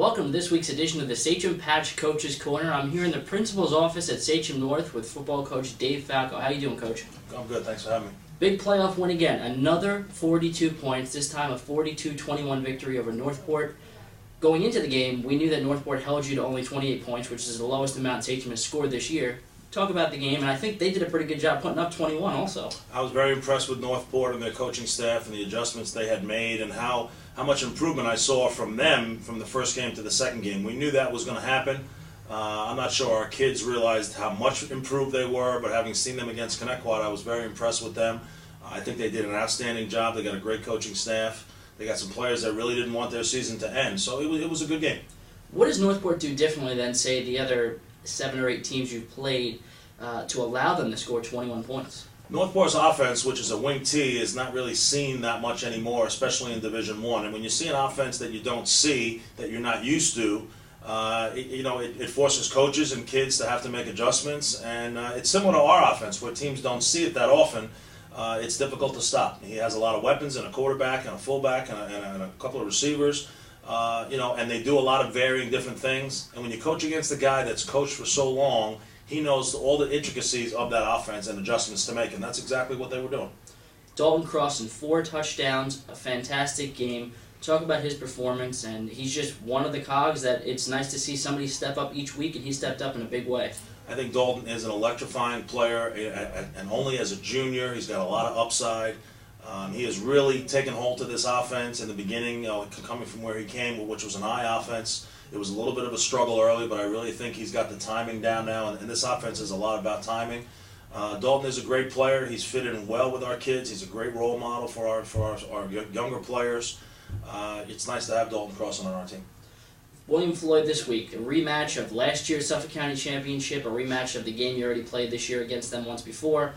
Welcome to this week's edition of the Sachem Patch Coach's Corner. I'm here in the principal's office at Sachem North with football coach Dave Falco. How you doing, Coach? I'm good. Thanks for having me. Big playoff win again. Another 42 points, this time a 42-21 victory over Northport. Going into the game, we knew that Northport held you to only 28 points, which is the lowest amount Sachem has scored this year. Talk about the game, and I think they did a pretty good job putting up 21 also. I was very impressed with Northport and their coaching staff and the adjustments they had made and how much improvement I saw from them from the first game to the second game. We knew that was going to happen. I'm not sure our kids realized how much improved they were, but having seen them against Connecticut, I was very impressed with them. I think they did an outstanding job. They got a great coaching staff. They got some players that really didn't want their season to end, so it was a good game. What does Northport do differently than, say, the other 7 or 8 teams you've played to allow them to score 21 points? Northport's offense, which is a wing T, is not really seen that much anymore, especially in Division I. And when you see an offense that you don't see, that you're not used to, it forces coaches and kids to have to make adjustments. And it's similar to our offense, where teams don't see it that often. It's difficult to stop. He has a lot of weapons and a quarterback and a fullback and a couple of receivers, and they do a lot of varying different things. And when you coach against a guy that's coached for so long, he knows all the intricacies of that offense and adjustments to make, and that's exactly what they were doing. Dalton Crossan, 4 touchdowns, a fantastic game. Talk about his performance, and he's just one of the cogs that it's nice to see somebody step up each week, and he stepped up in a big way. I think Dalton is an electrifying player, and only as a junior, he's got a lot of upside. He has really taken hold to this offense in the beginning, coming from where he came, which was an I offense. It was a little bit of a struggle early, but I really think he's got the timing down now, and this offense is a lot about timing. Dalton is a great player. He's fitted in well with our kids. He's a great role model for our younger players. It's nice to have Dalton Crossan on our team. William Floyd this week, a rematch of last year's Suffolk County Championship, a rematch of the game you already played this year against them once before.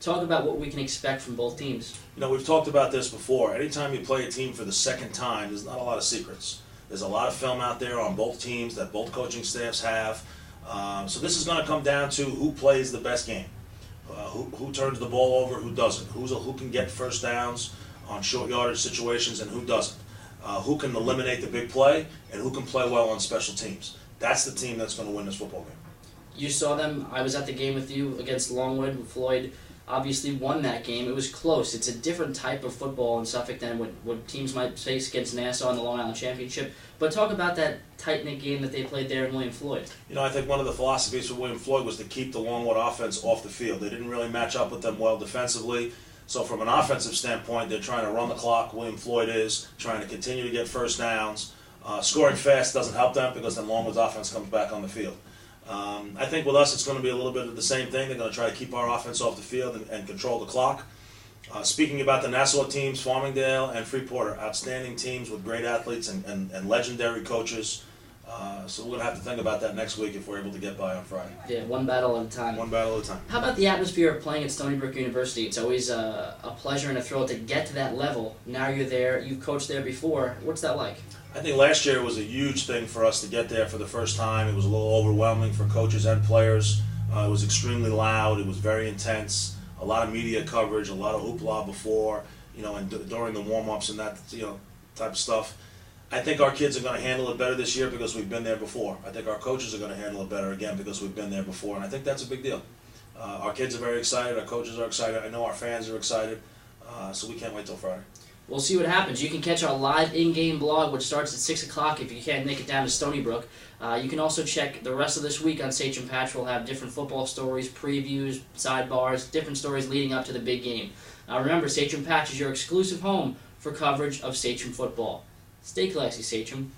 Talk about what we can expect from both teams. We've talked about this before. Anytime you play a team for the second time, there's not a lot of secrets. There's a lot of film out there on both teams that both coaching staffs have. So this is going to come down to who plays the best game, who turns the ball over, who doesn't, who can get first downs on short yardage situations and who doesn't, who can eliminate the big play and who can play well on special teams. That's the team that's going to win this football game. You saw them. I was at the game with you against Longwood. Floyd obviously won that game. It was close. It's a different type of football in Suffolk than what teams might face against Nassau in the Long Island Championship. But talk about that tight-knit game that they played there in William Floyd. I think one of the philosophies for William Floyd was to keep the Longwood offense off the field. They didn't really match up with them well defensively. So from an offensive standpoint, they're trying to run the clock. William Floyd is trying to continue to get first downs. Scoring fast doesn't help them because then Longwood's offense comes back on the field. I think with us it's going to be a little bit of the same thing. They're going to try to keep our offense off the field and control the clock. Speaking about the Nassau teams, Farmingdale and Freeport are outstanding teams with great athletes and legendary coaches. So we're going to have to think about that next week if we're able to get by on Friday. Yeah, one battle at a time. One battle at a time. How about the atmosphere of playing at Stony Brook University? It's always a pleasure and a thrill to get to that level. Now you're there. You've coached there before. What's that like? I think last year was a huge thing for us to get there for the first time. It was a little overwhelming for coaches and players. It was extremely loud. It was very intense. A lot of media coverage, a lot of hoopla before, and during the warm-ups and that, type of stuff. I think our kids are going to handle it better this year because we've been there before. I think our coaches are going to handle it better again because we've been there before, and I think that's a big deal. Our kids are very excited. Our coaches are excited. I know our fans are excited, so we can't wait till Friday. We'll see what happens. You can catch our live in-game blog, which starts at 6 o'clock if you can't make it down to Stony Brook. You can also check the rest of this week on Sachem Patch. We'll have different football stories, previews, sidebars, different stories leading up to the big game. Remember, Sachem Patch is your exclusive home for coverage of Sachem football. Stay classy, Sachem.